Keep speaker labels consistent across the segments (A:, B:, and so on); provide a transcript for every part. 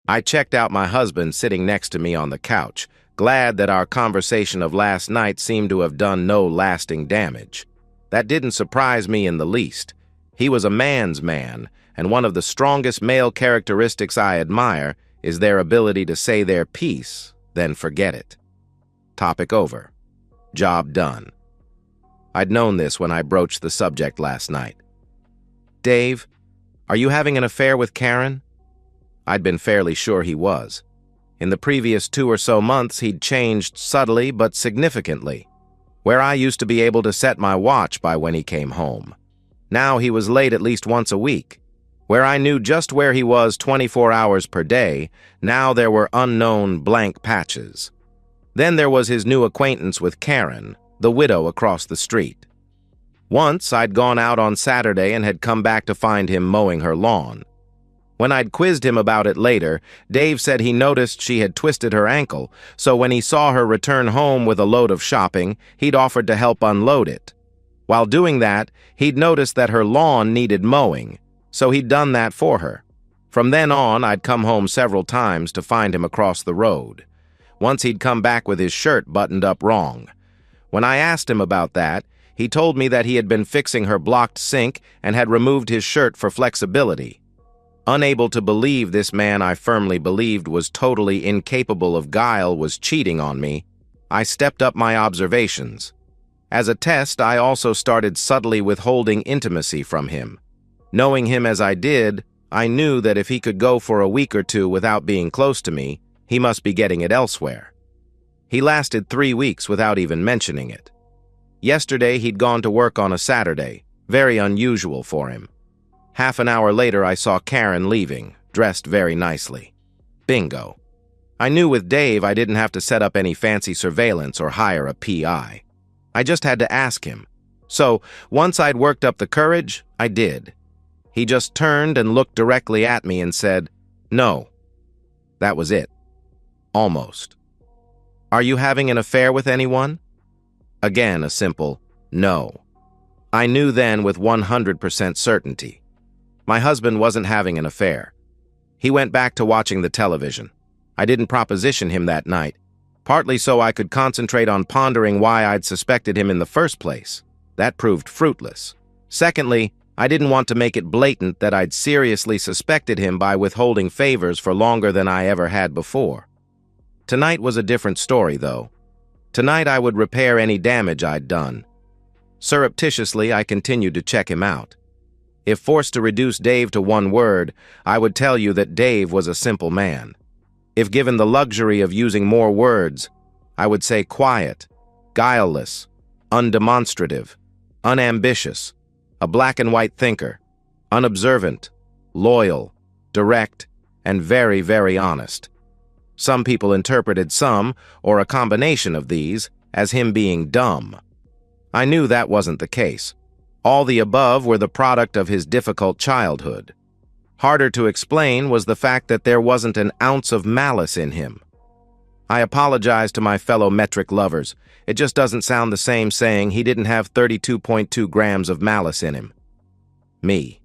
A: I checked out my husband sitting next to me on the couch, glad that our conversation of last night seemed to have done no lasting damage. That didn't surprise me in the least. He was a man's man, and one of the strongest male characteristics I admire is their ability to say their piece, then forget it. Topic over. Job done. I'd known this when I broached the subject last night. "Dave, are you having an affair with Karen?" I'd been fairly sure he was. In the previous 2 or so months, he'd changed subtly but significantly. Where I used to be able to set my watch by when he came home, now he was late at least once a week. Where I knew just where he was 24 hours per day, now there were unknown blank patches. Then there was his new acquaintance with Karen, the widow across the street. Once I'd gone out on Saturday and had come back to find him mowing her lawn. When I'd quizzed him about it later, Dave said he noticed she had twisted her ankle, so when he saw her return home with a load of shopping, he'd offered to help unload it. While doing that, he'd noticed that her lawn needed mowing, so he'd done that for her. From then on, I'd come home several times to find him across the road. Once he'd come back with his shirt buttoned up wrong. When I asked him about that, he told me that he had been fixing her blocked sink and had removed his shirt for flexibility. Unable to believe this man I firmly believed was totally incapable of guile was cheating on me, I stepped up my observations. As a test, I also started subtly withholding intimacy from him. Knowing him as I did, I knew that if he could go for a week or two without being close to me, he must be getting it elsewhere. He lasted 3 weeks without even mentioning it. Yesterday, he'd gone to work on a Saturday, very unusual for him. Half an hour later, I saw Karen leaving, dressed very nicely. Bingo. I knew with Dave I didn't have to set up any fancy surveillance or hire a PI. I just had to ask him. So, once I'd worked up the courage, I did. He just turned and looked directly at me and said, "No." That was it. Almost. "Are you having an affair with anyone?" Again, a simple no. I knew then with 100% certainty. My husband wasn't having an affair. He went back to watching the television. I didn't proposition him that night, partly so I could concentrate on pondering why I'd suspected him in the first place. That proved fruitless. Secondly, I didn't want to make it blatant that I'd seriously suspected him by withholding favors for longer than I ever had before. Tonight was a different story, though. Tonight I would repair any damage I'd done. Surreptitiously, I continued to check him out. If forced to reduce Dave to one word, I would tell you that Dave was a simple man. If given the luxury of using more words, I would say quiet, guileless, undemonstrative, unambitious, a black and white thinker, unobservant, loyal, direct, and very, very honest. Some people interpreted some, or a combination of these, as him being dumb. I knew that wasn't the case. All the above were the product of his difficult childhood. Harder to explain was the fact that there wasn't an ounce of malice in him. I apologize to my fellow metric lovers. It just doesn't sound the same saying he didn't have 32.2 grams of malice in him. Me.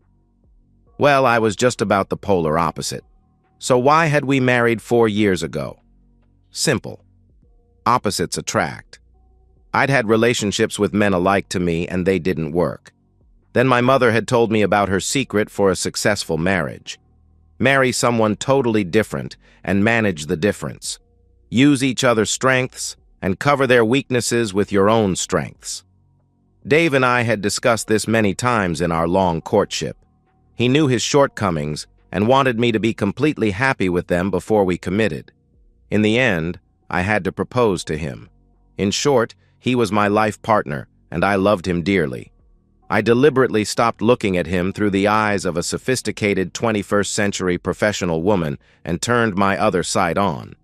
A: Well, I was just about the polar opposite. So why had we married 4 years ago? Simple. Opposites attract. I'd had relationships with men alike to me, and they didn't work. Then my mother had told me about her secret for a successful marriage. Marry someone totally different and manage the difference. Use each other's strengths and cover their weaknesses with your own strengths. Dave and I had discussed this many times in our long courtship. He knew his shortcomings and wanted me to be completely happy with them before we committed. In the end, I had to propose to him. In short, he was my life partner, and I loved him dearly. I deliberately stopped looking at him through the eyes of a sophisticated 21st century professional woman and turned my other side on.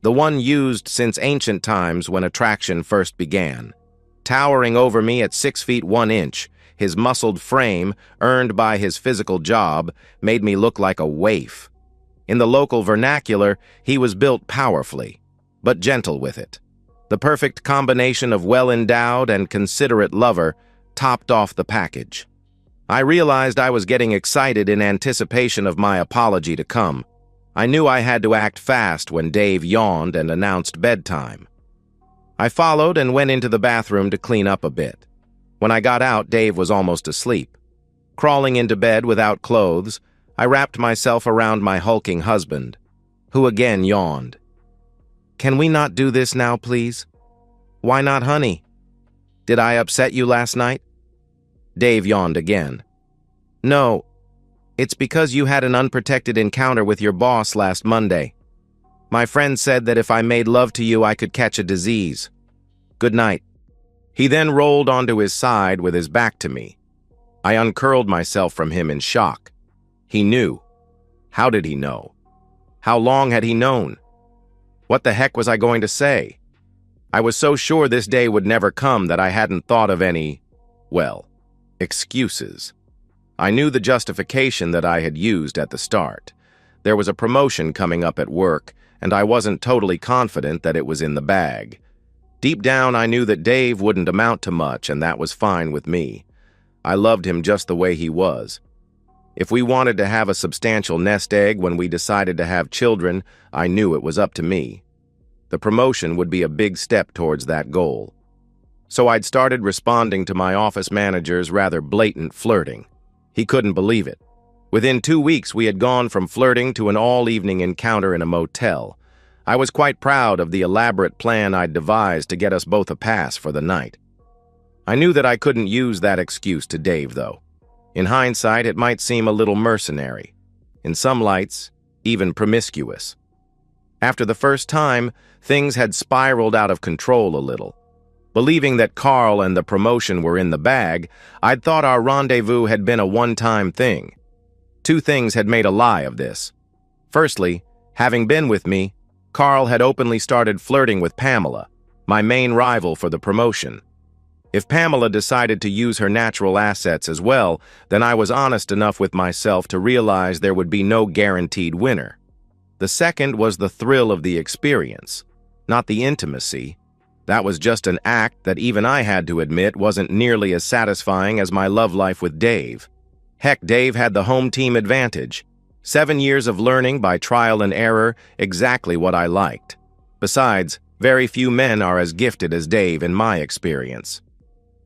A: The one used since ancient times when attraction first began. Towering over me at 6 feet 1 inch, his muscled frame, earned by his physical job, made me look like a waif. In the local vernacular, he was built powerfully, but gentle with it. The perfect combination of well-endowed and considerate lover topped off the package. I realized I was getting excited in anticipation of my apology to come. I knew I had to act fast when Dave yawned and announced bedtime. I followed and went into the bathroom to clean up a bit. When I got out, Dave was almost asleep. Crawling into bed without clothes, I wrapped myself around my hulking husband, who again yawned. "Can we not do this now, please?" "Why not, honey? Did I upset you last night?" Dave yawned again. "No, it's because you had an unprotected encounter with your boss last Monday. My friend said that if I made love to you, I could catch a disease. Good night." He then rolled onto his side with his back to me. I uncurled myself from him in shock. He knew. How did he know? How long had he known? What the heck was I going to say? I was so sure this day would never come that I hadn't thought of any, well, excuses. I knew the justification that I had used at the start. There was a promotion coming up at work, and I wasn't totally confident that it was in the bag. Deep down, I knew that Dave wouldn't amount to much, and that was fine with me. I loved him just the way he was. If we wanted to have a substantial nest egg when we decided to have children, I knew it was up to me. The promotion would be a big step towards that goal. So I'd started responding to my office manager's rather blatant flirting. He couldn't believe it. Within 2 weeks, we had gone from flirting to an all-evening encounter in a motel. I was quite proud of the elaborate plan I'd devised to get us both a pass for the night. I knew that I couldn't use that excuse to Dave, though. In hindsight, it might seem a little mercenary. In some lights, even promiscuous. After the first time, things had spiraled out of control a little. Believing that Carl and the promotion were in the bag, I'd thought our rendezvous had been a one-time thing. 2 things had made a lie of this. Firstly, having been with me, Carl had openly started flirting with Pamela, my main rival for the promotion. If Pamela decided to use her natural assets as well, then I was honest enough with myself to realize there would be no guaranteed winner. The second was the thrill of the experience, not the intimacy. That was just an act that even I had to admit wasn't nearly as satisfying as my love life with Dave. Heck, Dave had the home team advantage. 7 years of learning by trial and error, exactly what I liked. Besides, very few men are as gifted as Dave in my experience.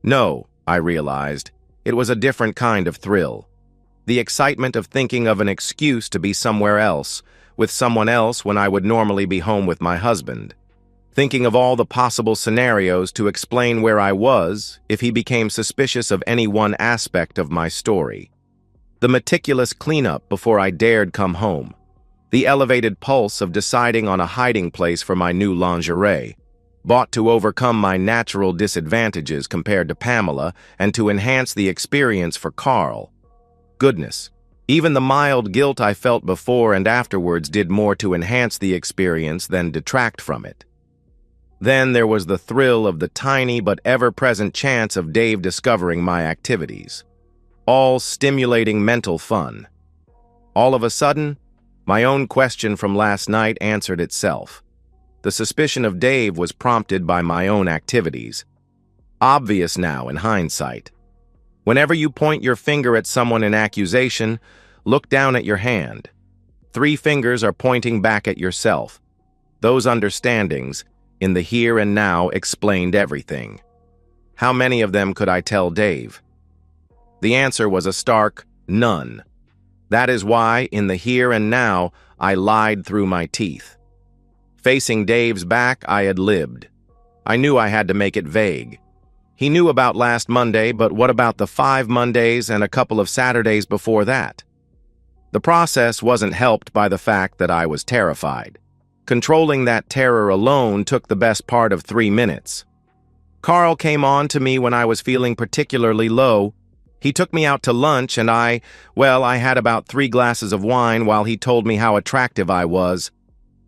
A: No, I realized, it was a different kind of thrill. The excitement of thinking of an excuse to be somewhere else, with someone else when I would normally be home with my husband. Thinking of all the possible scenarios to explain where I was if he became suspicious of any one aspect of my story. The meticulous cleanup before I dared come home. The elevated pulse of deciding on a hiding place for my new lingerie, bought to overcome my natural disadvantages compared to Pamela and to enhance the experience for Carl. Goodness, even the mild guilt I felt before and afterwards did more to enhance the experience than detract from it. Then there was the thrill of the tiny but ever-present chance of Dave discovering my activities. All stimulating mental fun. All of a sudden, my own question from last night answered itself. The suspicion of Dave was prompted by my own activities. Obvious now in hindsight. Whenever you point your finger at someone in accusation, look down at your hand. 3 fingers are pointing back at yourself. Those understandings, in the here and now, explained everything. How many of them could I tell Dave? The answer was a stark none. That is why, in the here and now, I lied through my teeth. Facing Dave's back, I had lived. I knew I had to make it vague. He knew about last Monday, but what about the 5 Mondays and a couple of Saturdays before that? The process wasn't helped by the fact that I was terrified. Controlling that terror alone took the best part of 3 minutes. Carl came on to me when I was feeling particularly low. He took me out to lunch and I had about 3 glasses of wine while he told me how attractive I was.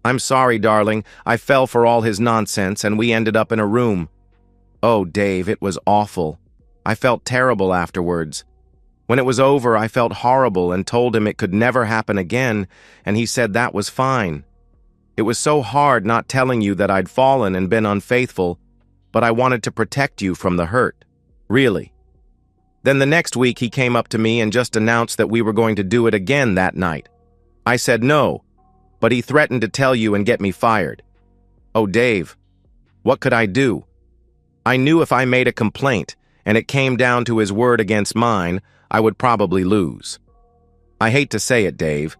A: I'm sorry, darling, I fell for all his nonsense and we ended up in a room. Oh, Dave, it was awful. I felt terrible afterwards. When it was over, I felt horrible and told him it could never happen again, and he said that was fine. It was so hard not telling you that I'd fallen and been unfaithful, but I wanted to protect you from the hurt. Really. Then the next week he came up to me and just announced that we were going to do it again that night. I said no. but he threatened to tell you and get me fired. Oh, Dave, what could I do? I knew if I made a complaint and it came down to his word against mine, I would probably lose. I hate to say it, Dave,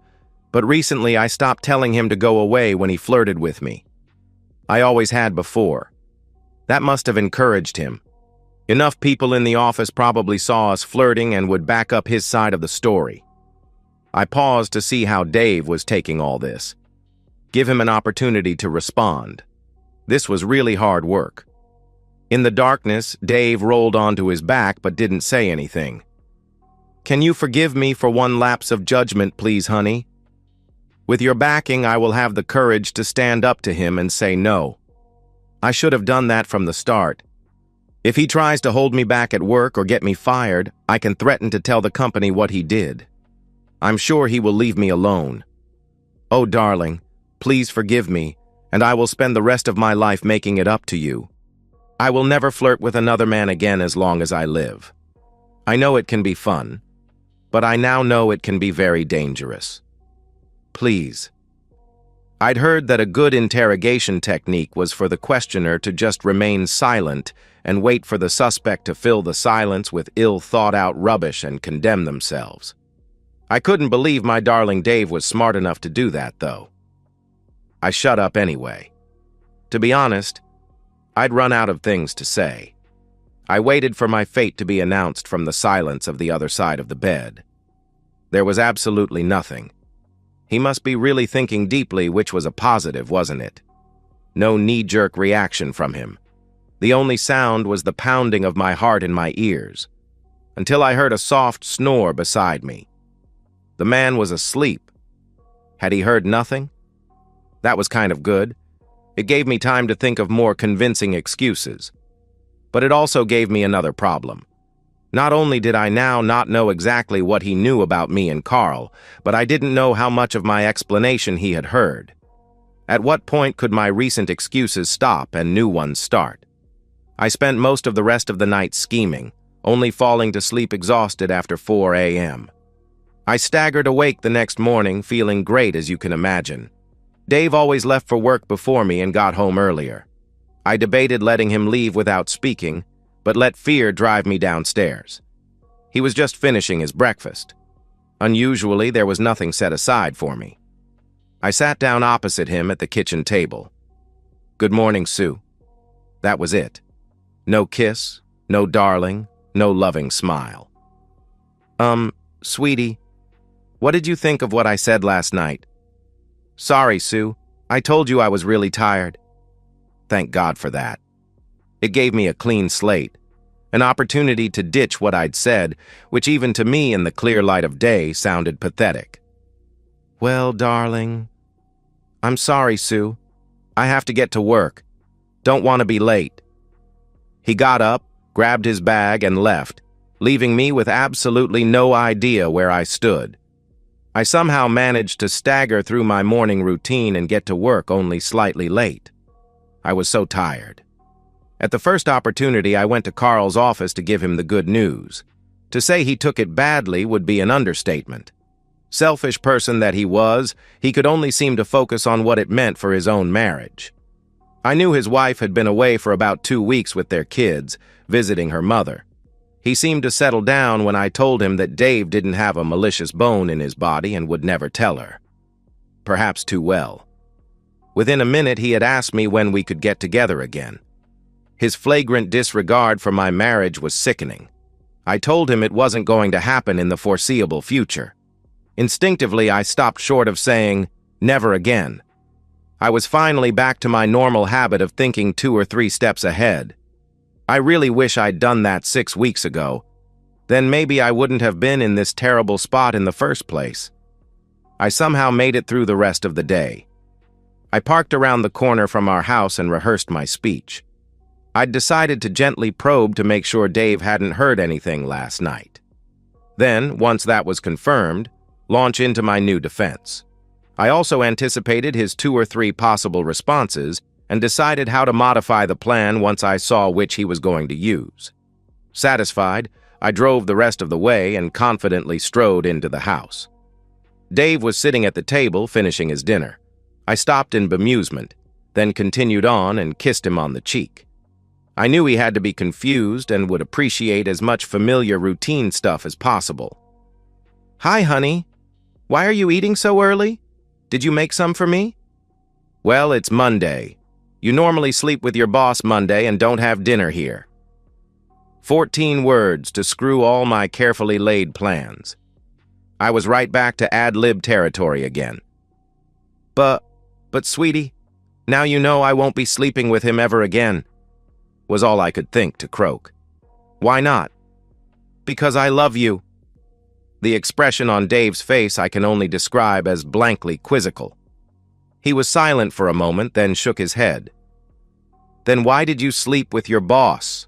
A: but recently I stopped telling him to go away when he flirted with me. I always had before. That must have encouraged him. Enough people in the office probably saw us flirting and would back up his side of the story. I paused to see how Dave was taking all this. Give him an opportunity to respond. This was really hard work. In the darkness, Dave rolled onto his back but didn't say anything. Can you forgive me for one lapse of judgment, please, honey? With your backing, I will have the courage to stand up to him and say no. I should have done that from the start. If he tries to hold me back at work or get me fired, I can threaten to tell the company what he did. I'm sure he will leave me alone. Oh, darling, please forgive me, and I will spend the rest of my life making it up to you. I will never flirt with another man again as long as I live. I know it can be fun, but I now know it can be very dangerous. Please. I'd heard that a good interrogation technique was for the questioner to just remain silent and wait for the suspect to fill the silence with ill-thought-out rubbish and condemn themselves. I couldn't believe my darling Dave was smart enough to do that, though. I shut up anyway. To be honest, I'd run out of things to say. I waited for my fate to be announced from the silence of the other side of the bed. There was absolutely nothing. He must be really thinking deeply, which was a positive, wasn't it? No knee-jerk reaction from him. The only sound was the pounding of my heart in my ears, until I heard a soft snore beside me. The man was asleep. Had he heard nothing? That was kind of good. It gave me time to think of more convincing excuses. But it also gave me another problem. Not only did I now not know exactly what he knew about me and Carl, but I didn't know how much of my explanation he had heard. At what point could my recent excuses stop and new ones start? I spent most of the rest of the night scheming, only falling to sleep exhausted after 4 a.m. I staggered awake the next morning, feeling great as you can imagine. Dave always left for work before me and got home earlier. I debated letting him leave without speaking, but let fear drive me downstairs. He was just finishing his breakfast. Unusually, there was nothing set aside for me. I sat down opposite him at the kitchen table. Good morning, Sue. That was it. No kiss, no darling, no loving smile. Sweetie, what did you think of what I said last night? Sorry, Sue. I told you I was really tired. Thank God for that. It gave me a clean slate, an opportunity to ditch what I'd said, which even to me in the clear light of day sounded pathetic. Well, darling, I'm sorry, Sue. I have to get to work. Don't want to be late. He got up, grabbed his bag, and left, leaving me with absolutely no idea where I stood. I somehow managed to stagger through my morning routine and get to work only slightly late. I was so tired. At the first opportunity, I went to Carl's office to give him the good news. To say he took it badly would be an understatement. Selfish person that he was, he could only seem to focus on what it meant for his own marriage. I knew his wife had been away for about 2 weeks with their kids, visiting her mother. He seemed to settle down when I told him that Dave didn't have a malicious bone in his body and would never tell her. Perhaps too well. Within a minute, he had asked me when we could get together again. His flagrant disregard for my marriage was sickening. I told him it wasn't going to happen in the foreseeable future. Instinctively, I stopped short of saying, never again. I was finally back to my normal habit of thinking 2 or 3 steps ahead. I really wish I'd done that 6 weeks ago. Then maybe I wouldn't have been in this terrible spot in the first place. I somehow made it through the rest of the day. I parked around the corner from our house and rehearsed my speech. I'd decided to gently probe to make sure Dave hadn't heard anything last night. Then, once that was confirmed, launch into my new defense. I also anticipated his 2 or 3 possible responses and decided how to modify the plan once I saw which he was going to use. Satisfied, I drove the rest of the way and confidently strode into the house. Dave was sitting at the table finishing his dinner. I stopped in bemusement, then continued on and kissed him on the cheek. I knew he had to be confused and would appreciate as much familiar routine stuff as possible. "Hi, honey. Why are you eating so early? Did you make some for me?" "Well, it's Monday. You normally sleep with your boss Monday and don't have dinner here." 14 words to screw all my carefully laid plans. I was right back to ad-lib territory again. But sweetie, now you know I won't be sleeping with him ever again," was all I could think to croak. "Why not?" "Because I love you." The expression on Dave's face I can only describe as blankly quizzical. He was silent for a moment, then shook his head. "Then why did you sleep with your boss?"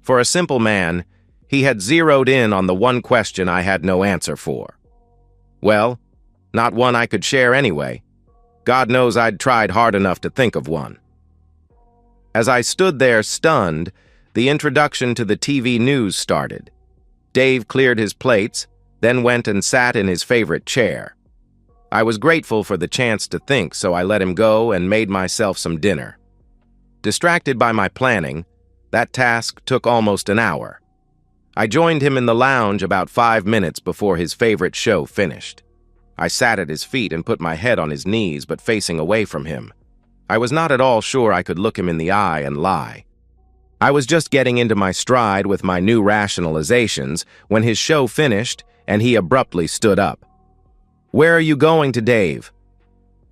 A: For a simple man, he had zeroed in on the one question I had no answer for. Well, not one I could share anyway. God knows I'd tried hard enough to think of one. As I stood there stunned, the introduction to the TV news started. Dave cleared his plates, then went and sat in his favorite chair. I was grateful for the chance to think, so I let him go and made myself some dinner. Distracted by my planning, that task took almost an hour. I joined him in the lounge about 5 minutes before his favorite show finished. I sat at his feet and put my head on his knees, but facing away from him. I was not at all sure I could look him in the eye and lie. I was just getting into my stride with my new rationalizations when his show finished and he abruptly stood up. "Where are you going to, Dave?"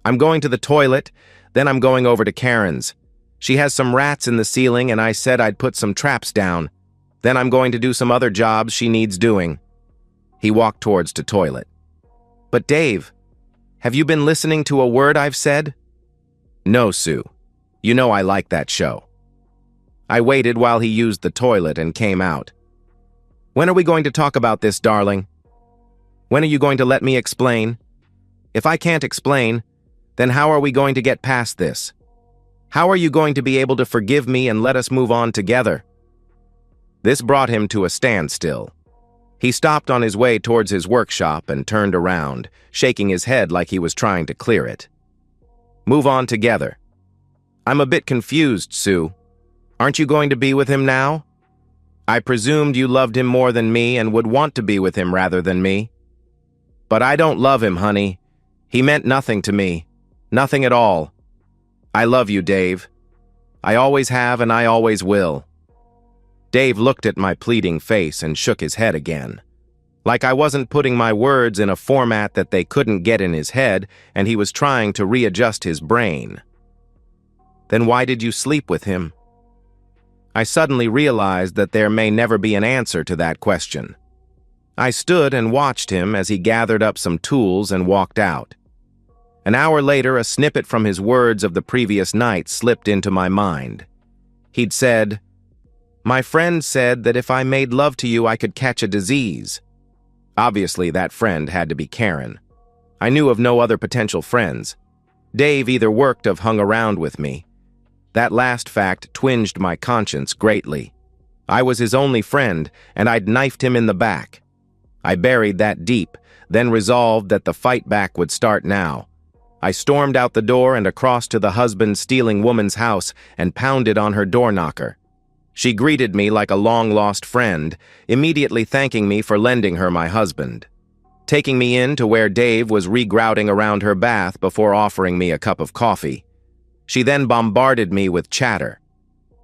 A: "I'm going to the toilet, then I'm going over to Karen's. She has some rats in the ceiling and I said I'd put some traps down. Then I'm going to do some other jobs she needs doing." He walked towards the toilet. "But Dave, have you been listening to a word I've said?" "No, Sue. You know I like that show." I waited while he used the toilet and came out. "When are we going to talk about this, darling? When are you going to let me explain? If I can't explain, then how are we going to get past this? How are you going to be able to forgive me and let us move on together?" This brought him to a standstill. He stopped on his way towards his workshop and turned around, shaking his head like he was trying to clear it. "Move on together. I'm a bit confused, Sue. Aren't you going to be with him now? I presumed you loved him more than me and would want to be with him rather than me. But I don't love him, honey. He meant nothing to me. Nothing at all. I love you, Dave. I always have and I always will." Dave looked at my pleading face and shook his head again. Like I wasn't putting my words in a format that they couldn't get in his head, and he was trying to readjust his brain. "Then why did you sleep with him?" I suddenly realized that there may never be an answer to that question. I stood and watched him as he gathered up some tools and walked out. An hour later, a snippet from his words of the previous night slipped into my mind. He'd said, "My friend said that if I made love to you, I could catch a disease." Obviously, that friend had to be Karen. I knew of no other potential friends. Dave either worked or hung around with me. That last fact twinged my conscience greatly. I was his only friend, and I'd knifed him in the back. I buried that deep, then resolved that the fight back would start now. I stormed out the door and across to the husband-stealing woman's house and pounded on her door knocker. She greeted me like a long-lost friend, immediately thanking me for lending her my husband. Taking me in to where Dave was regrouting around her bath before offering me a cup of coffee. She then bombarded me with chatter.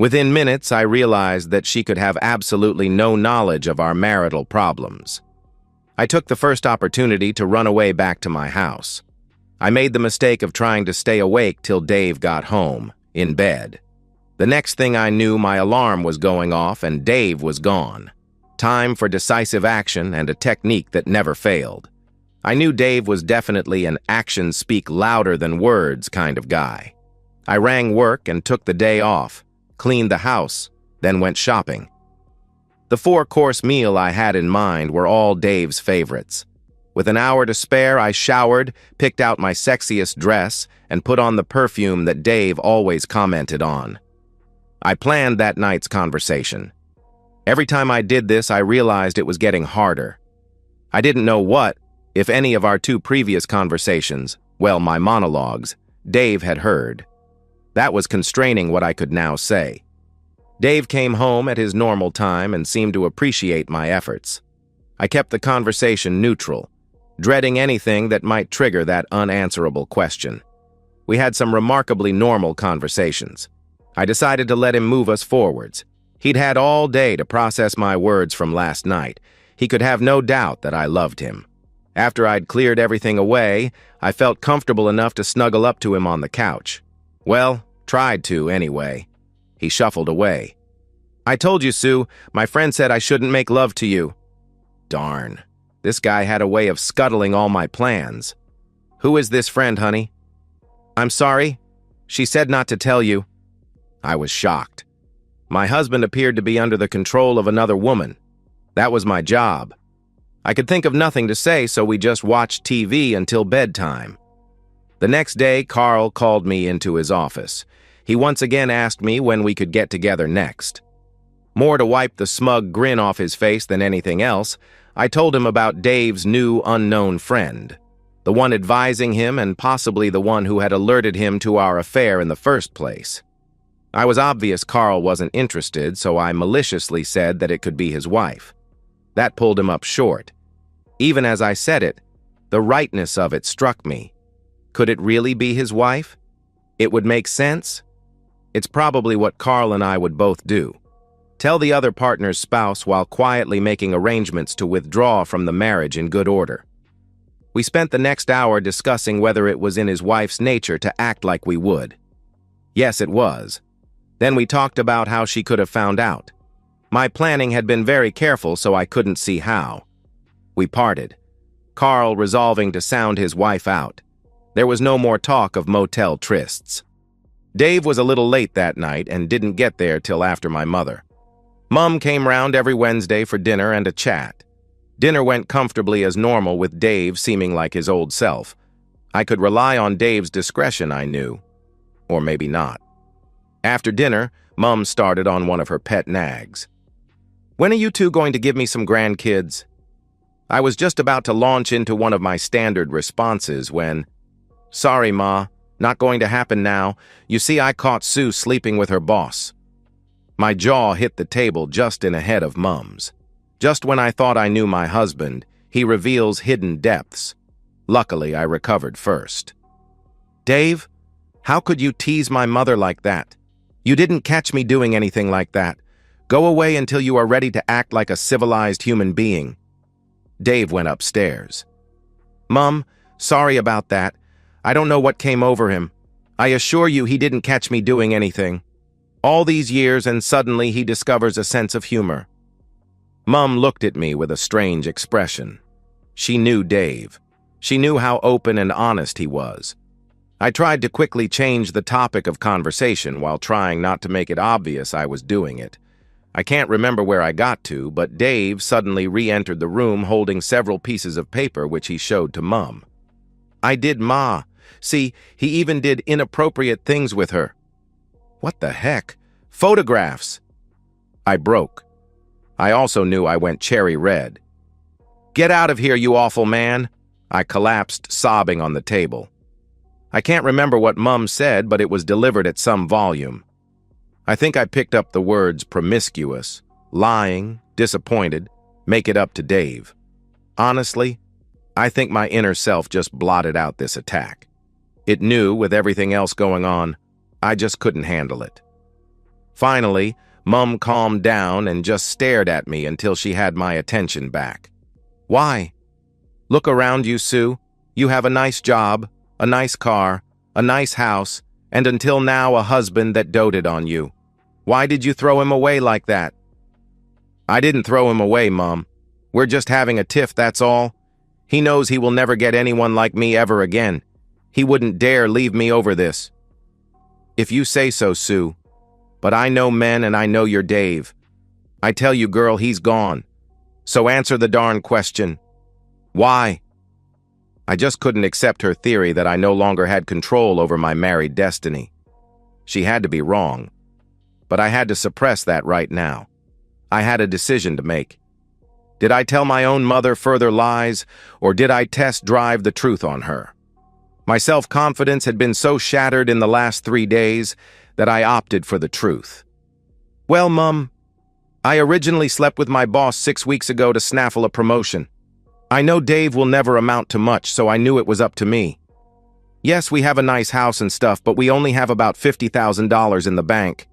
A: Within minutes, I realized that she could have absolutely no knowledge of our marital problems. I took the first opportunity to run away back to my house. I made the mistake of trying to stay awake till Dave got home, in bed. The next thing I knew, my alarm was going off and Dave was gone. Time for decisive action and a technique that never failed. I knew Dave was definitely an actions speak louder than words kind of guy. I rang work and took the day off, cleaned the house, then went shopping. The 4-course meal I had in mind were all Dave's favorites. With an hour to spare, I showered, picked out my sexiest dress, and put on the perfume that Dave always commented on. I planned that night's conversation. Every time I did this, I realized it was getting harder. I didn't know what, if any of our 2 previous conversations, Well, my monologues, Dave had heard. That was constraining what I could now say. Dave came home at his normal time and seemed to appreciate my efforts. I kept the conversation neutral, dreading anything that might trigger that unanswerable question. We had some remarkably normal conversations. I decided to let him move us forwards. He'd had all day to process my words from last night. He could have no doubt that I loved him. After I'd cleared everything away, I felt comfortable enough to snuggle up to him on the couch. Well, tried to anyway. He shuffled away. I told you, Sue, my friend said I shouldn't make love to you. Darn. This guy had a way of scuttling all my plans. Who is this friend, honey? I'm sorry. She said not to tell you. I was shocked. My husband appeared to be under the control of another woman. That was my job. I could think of nothing to say, so we just watched TV until bedtime. The next day, Carl called me into his office. He once again asked me when we could get together next. More to wipe the smug grin off his face than anything else, I told him about Dave's new unknown friend, the one advising him and possibly the one who had alerted him to our affair in the first place. I was obvious Carl wasn't interested, so I maliciously said that it could be his wife. That pulled him up short. Even as I said it, the rightness of it struck me. Could it really be his wife? It would make sense. It's probably what Carl and I would both do. Tell the other partner's spouse while quietly making arrangements to withdraw from the marriage in good order. We spent the next hour discussing whether it was in his wife's nature to act like we would. Yes, it was. Then we talked about how she could have found out. My planning had been very careful, so I couldn't see how. We parted, Carl resolving to sound his wife out. There was no more talk of motel trysts. Dave was a little late that night and didn't get there till after my mother. Mum came round every Wednesday for dinner and a chat. Dinner went comfortably as normal, with Dave seeming like his old self. I could rely on Dave's discretion, I knew. Or maybe not. After dinner, Mum started on one of her pet nags. When are you two going to give me some grandkids? I was just about to launch into one of my standard responses when, Sorry, Ma, not going to happen now. You see, I caught Sue sleeping with her boss. My jaw hit the table just in ahead of Mum's. Just when I thought I knew my husband, he reveals hidden depths. Luckily, I recovered first. Dave, how could you tease my mother like that? You didn't catch me doing anything like that. Go away until you are ready to act like a civilized human being. Dave went upstairs. Mum, sorry about that. I don't know what came over him. I assure you he didn't catch me doing anything. All these years and suddenly he discovers a sense of humor. Mum looked at me with a strange expression. She knew Dave. She knew how open and honest he was. I tried to quickly change the topic of conversation while trying not to make it obvious I was doing it. I can't remember where I got to, but Dave suddenly re-entered the room holding several pieces of paper which he showed to Mum. I did, Ma. See, he even did inappropriate things with her. What the heck? Photographs! I broke. I also knew I went cherry red. Get out of here, you awful man! I collapsed, sobbing on the table. I can't remember what Mum said, but it was delivered at some volume. I think I picked up the words promiscuous, lying, disappointed, make it up to Dave. Honestly, I think my inner self just blotted out this attack. It knew, with everything else going on, I just couldn't handle it. Finally, Mum calmed down and just stared at me until she had my attention back. Why? Look around you, Sue. You have a nice job, a nice car, a nice house, and until now a husband that doted on you. Why did you throw him away like that? I didn't throw him away, Mum. We're just having a tiff, that's all. He knows he will never get anyone like me ever again. He wouldn't dare leave me over this. If you say so, Sue. But I know men and I know your Dave. I tell you, girl, he's gone. So answer the darn question. Why? I just couldn't accept her theory that I no longer had control over my married destiny. She had to be wrong. But I had to suppress that right now. I had a decision to make. Did I tell my own mother further lies, or did I test drive the truth on her? My self-confidence had been so shattered in the last 3 days that I opted for the truth. Well, Mum, I originally slept with my boss 6 weeks ago to snaffle a promotion. I know Dave will never amount to much, so I knew it was up to me. Yes, we have a nice house and stuff, but we only have about $50,000 in the bank.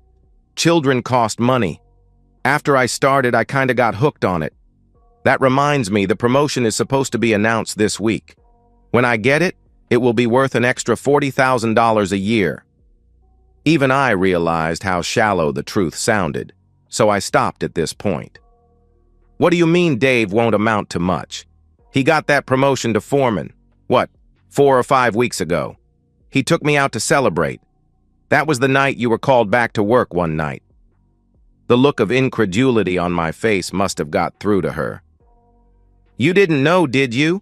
A: Children cost money. After I started, I kinda got hooked on it. That reminds me, the promotion is supposed to be announced this week. When I get it, it will be worth an extra $40,000 a year. Even I realized how shallow the truth sounded, so I stopped at this point. What do you mean Dave won't amount to much? He got that promotion to foreman, 4 or 5 weeks ago. He took me out to celebrate. That was the night you were called back to work one night. The look of incredulity on my face must have got through to her. You didn't know, did you?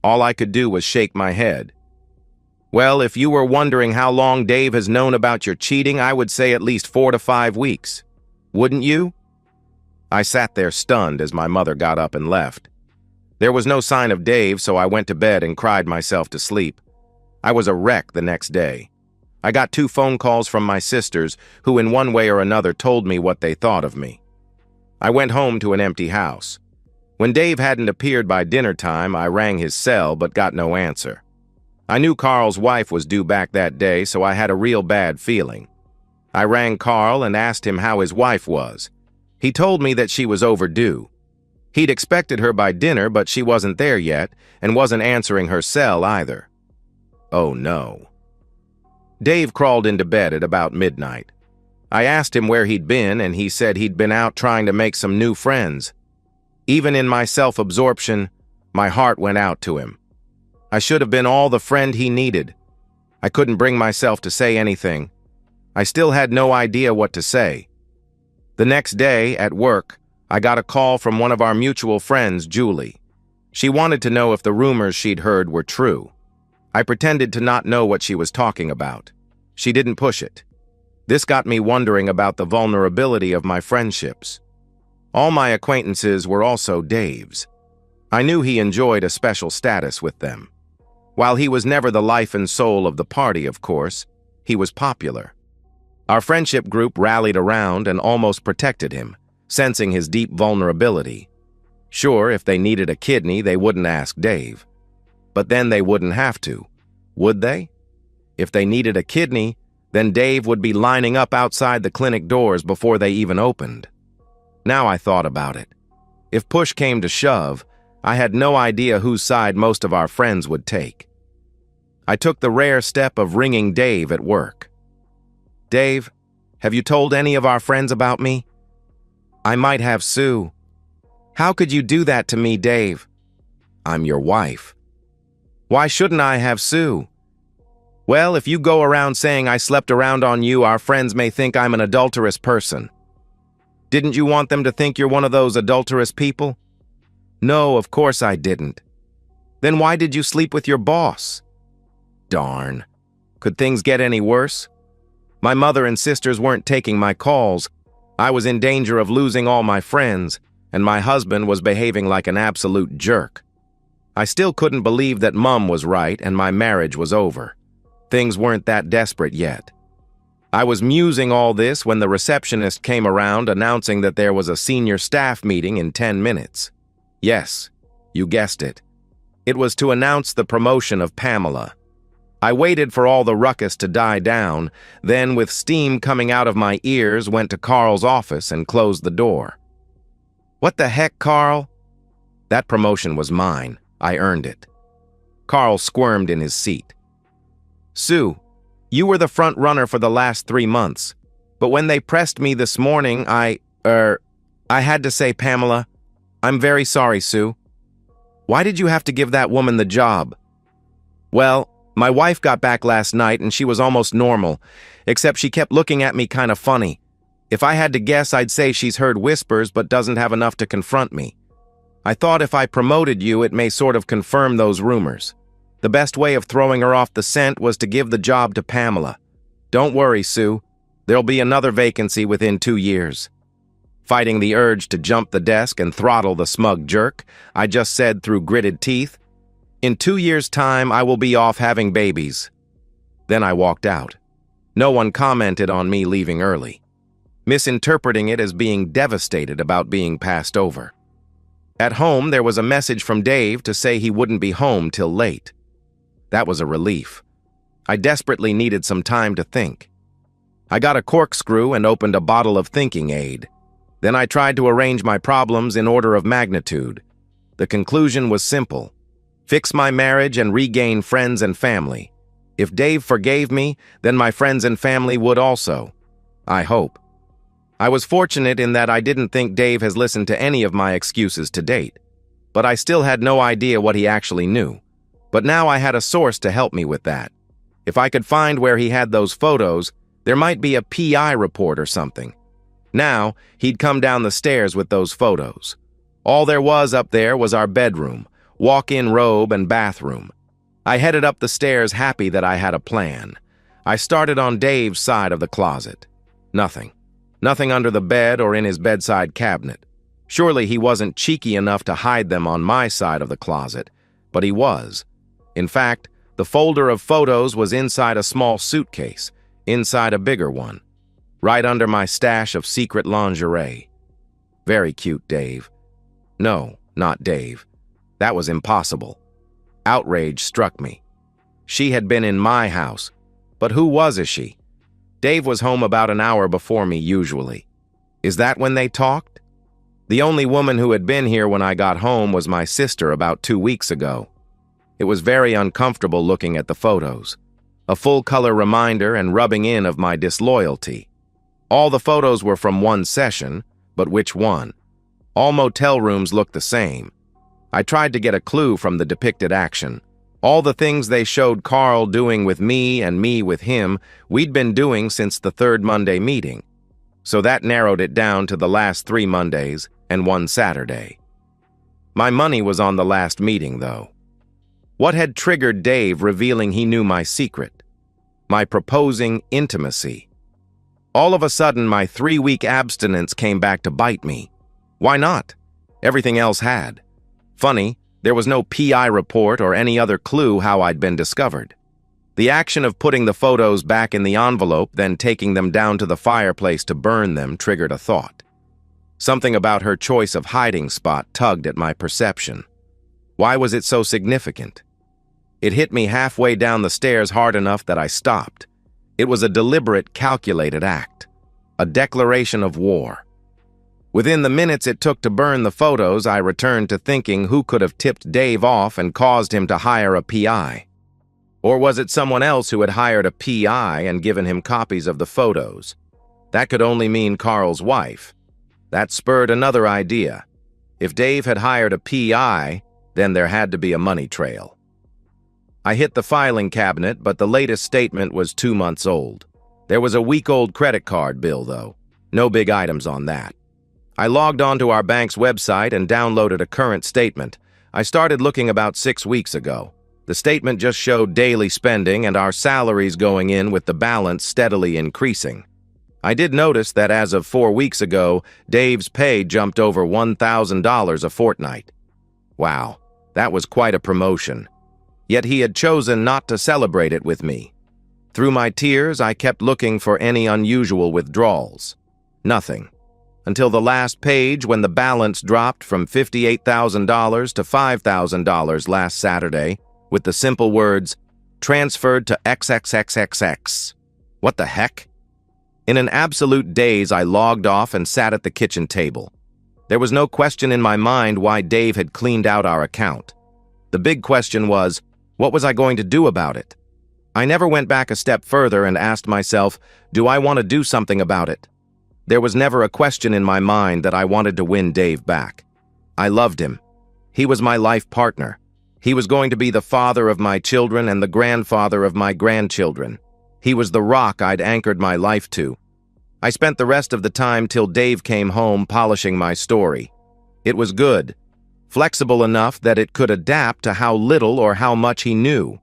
A: All I could do was shake my head. Well, if you were wondering how long Dave has known about your cheating, I would say at least 4 to 5 weeks. Wouldn't you? I sat there stunned as my mother got up and left. There was no sign of Dave, so I went to bed and cried myself to sleep. I was a wreck the next day. I got 2 phone calls from my sisters, who in one way or another told me what they thought of me. I went home to an empty house. When Dave hadn't appeared by dinner time, I rang his cell but got no answer. I knew Carl's wife was due back that day, so I had a real bad feeling. I rang Carl and asked him how his wife was. He told me that she was overdue. He'd expected her by dinner, but she wasn't there yet, and wasn't answering her cell either. Oh no. Dave crawled into bed at about midnight. I asked him where he'd been, and he said he'd been out trying to make some new friends. Even in my self-absorption, my heart went out to him. I should have been all the friend he needed. I couldn't bring myself to say anything. I still had no idea what to say. The next day, at work, I got a call from one of our mutual friends, Julie. She wanted to know if the rumors she'd heard were true. I pretended to not know what she was talking about. She didn't push it. This got me wondering about the vulnerability of my friendships. All my acquaintances were also Dave's. I knew he enjoyed a special status with them. While he was never the life and soul of the party, of course, he was popular. Our friendship group rallied around and almost protected him, sensing his deep vulnerability. Sure, if they needed a kidney, they wouldn't ask Dave. But then they wouldn't have to, would they? If they needed a kidney, then Dave would be lining up outside the clinic doors before they even opened. Now I thought about it. If push came to shove, I had no idea whose side most of our friends would take. I took the rare step of ringing Dave at work. Dave, have you told any of our friends about me? I might have, Sue. How could you do that to me, Dave? I'm your wife. Why shouldn't I have, Sue? Well, if you go around saying I slept around on you, our friends may think I'm an adulterous person. Didn't you want them to think you're one of those adulterous people? No, of course I didn't. Then why did you sleep with your boss? Darn. Could things get any worse? My mother and sisters weren't taking my calls. I was in danger of losing all my friends, and my husband was behaving like an absolute jerk. I still couldn't believe that Mum was right and my marriage was over. Things weren't that desperate yet. I was musing all this when the receptionist came around announcing that there was a senior staff meeting in 10 minutes. Yes, you guessed it. It was to announce the promotion of Pamela. I waited for all the ruckus to die down, then with steam coming out of my ears went to Carl's office and closed the door. What the heck, Carl? That promotion was mine. I earned it. Carl squirmed in his seat. Sue, you were the front runner for the last 3 months, but when they pressed me this morning, I had to say, Pamela, I'm very sorry, Sue. Why did you have to give that woman the job? Well, my wife got back last night and she was almost normal, except she kept looking at me kind of funny. If I had to guess, I'd say she's heard whispers but doesn't have enough to confront me. I thought if I promoted you, it may sort of confirm those rumors. The best way of throwing her off the scent was to give the job to Pamela. Don't worry, Sue. There'll be another vacancy within 2 years. Fighting the urge to jump the desk and throttle the smug jerk, I just said through gritted teeth, In 2 years' time, I will be off having babies. Then I walked out. No one commented on me leaving early, misinterpreting it as being devastated about being passed over. At home, there was a message from Dave to say he wouldn't be home till late. That was a relief. I desperately needed some time to think. I got a corkscrew and opened a bottle of thinking aid. Then I tried to arrange my problems in order of magnitude. The conclusion was simple: fix my marriage and regain friends and family. If Dave forgave me, then my friends and family would also. I hope. I was fortunate in that I didn't think Dave has listened to any of my excuses to date, but I still had no idea what he actually knew. But now I had a source to help me with that. If I could find where he had those photos, there might be a PI report or something. Now, he'd come down the stairs with those photos. All there was up there was our bedroom, walk-in robe, and bathroom. I headed up the stairs happy that I had a plan. I started on Dave's side of the closet. Nothing. Nothing under the bed or in his bedside cabinet. Surely he wasn't cheeky enough to hide them on my side of the closet, but he was. In fact, the folder of photos was inside a small suitcase, inside a bigger one, right under my stash of secret lingerie. Very cute, Dave. No, not Dave. That was impossible. Outrage struck me. She had been in my house, but who was she? Dave was home about an hour before me usually. Is that when they talked? The only woman who had been here when I got home was my sister about 2 weeks ago. It was very uncomfortable looking at the photos. A full-color reminder and rubbing in of my disloyalty. All the photos were from one session, but which one? All motel rooms looked the same. I tried to get a clue from the depicted action. All the things they showed Carl doing with me and me with him, we'd been doing since the third Monday meeting. So that narrowed it down to the last 3 Mondays and 1 Saturday. My money was on the last meeting, though. What had triggered Dave revealing he knew my secret? My proposing intimacy. All of a sudden, my 3-week abstinence came back to bite me. Why not? Everything else had. Funny, there was no PI report or any other clue how I'd been discovered. The action of putting the photos back in the envelope, then taking them down to the fireplace to burn them, triggered a thought. Something about her choice of hiding spot tugged at my perception. Why was it so significant? It hit me halfway down the stairs hard enough that I stopped. It was a deliberate, calculated act. A declaration of war. Within the minutes it took to burn the photos, I returned to thinking who could have tipped Dave off and caused him to hire a PI. Or was it someone else who had hired a PI and given him copies of the photos? That could only mean Carl's wife. That spurred another idea. If Dave had hired a PI, then there had to be a money trail. I hit the filing cabinet, but the latest statement was 2 months old. There was a week-old credit card bill, though. No big items on that. I logged onto our bank's website and downloaded a current statement. I started looking about 6 weeks ago. The statement just showed daily spending and our salaries going in with the balance steadily increasing. I did notice that as of 4 weeks ago, Dave's pay jumped over $1,000 a fortnight. Wow, that was quite a promotion. Yet he had chosen not to celebrate it with me. Through my tears, I kept looking for any unusual withdrawals. Nothing. Until the last page when the balance dropped from $58,000 to $5,000 last Saturday with the simple words, transferred to XXXXX. What the heck? In an absolute daze, I logged off and sat at the kitchen table. There was no question in my mind why Dave had cleaned out our account. The big question was, what was I going to do about it? I never went back a step further and asked myself, do I want to do something about it? There was never a question in my mind that I wanted to win Dave back. I loved him. He was my life partner. He was going to be the father of my children and the grandfather of my grandchildren. He was the rock I'd anchored my life to. I spent the rest of the time till Dave came home polishing my story. It was good, flexible enough that it could adapt to how little or how much he knew.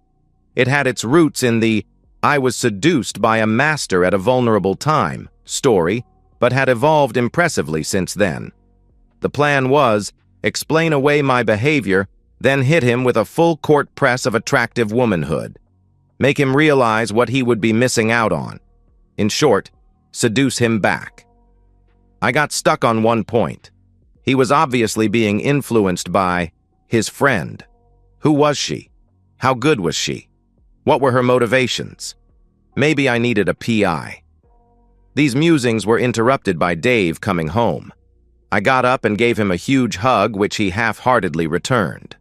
A: It had its roots in the "I was seduced by a master at a vulnerable time" story, but had evolved impressively since then. The plan was, explain away my behavior then hit him with a full court press of attractive womanhood. Make him realize what he would be missing out on. In short, seduce him back. I got stuck on one point. He was obviously being influenced by his friend. Who was she? How good was she? What were her motivations? Maybe I needed a PI. These musings were interrupted by Dave coming home. I got up and gave him a huge hug, which he half-heartedly returned.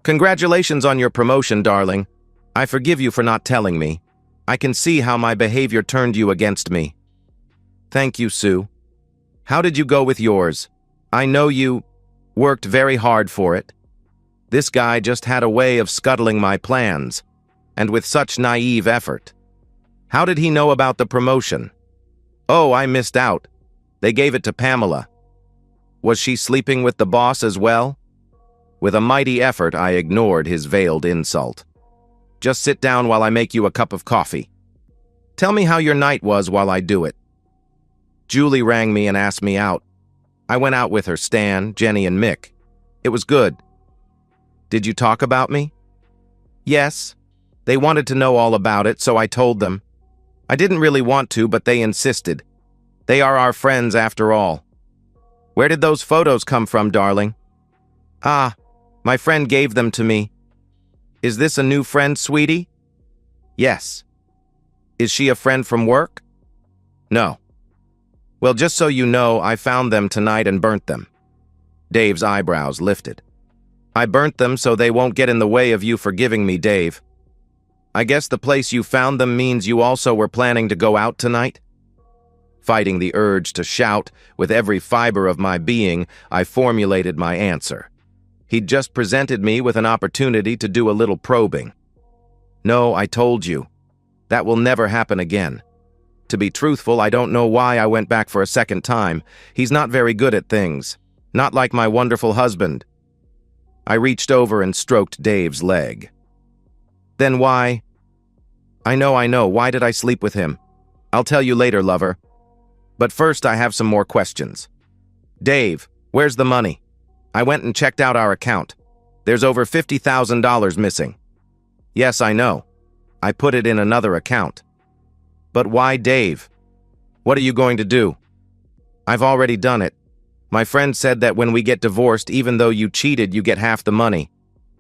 A: "Congratulations on your promotion, darling. I forgive you for not telling me. I can see how my behavior turned you against me." "Thank you, Sue. How did you go with yours? I know you worked very hard for it." This guy just had a way of scuttling my plans, and with such naive effort. "How did he know about the promotion?" "Oh, I missed out. They gave it to Pamela." "Was she sleeping with the boss as well?" With a mighty effort, I ignored his veiled insult. "Just sit down while I make you a cup of coffee. Tell me how your night was while I do it." Julie rang me and asked me out. I went out with her, Stan, Jenny, and Mick. It was good. "Did you talk about me?" "Yes. They wanted to know all about it, so I told them. I didn't really want to, but they insisted. They are our friends after all." "Where did those photos come from, darling?" "Ah, my friend gave them to me." "Is this a new friend, sweetie?" "Yes." "Is she a friend from work?" "No." "Well, just so you know, I found them tonight and burnt them." Dave's eyebrows lifted. "I burnt them so they won't get in the way of you forgiving me, Dave. I guess the place you found them means you also were planning to go out tonight?" Fighting the urge to shout with every fiber of my being, I formulated my answer. He'd just presented me with an opportunity to do a little probing. "No, I told you. That will never happen again. To be truthful, I don't know why I went back for a second time. He's not very good at things. Not like my wonderful husband." I reached over and stroked Dave's leg. "Then why?" I know. Why did I sleep with him? I'll tell you later, lover. But first, I have some more questions. Dave, where's the money? I went and checked out our account. There's over $50,000 missing. Yes, I know. I put it in another account. But why Dave? What are you going to do? I've already done it. My friend said that when we get divorced, even though you cheated, you get half the money.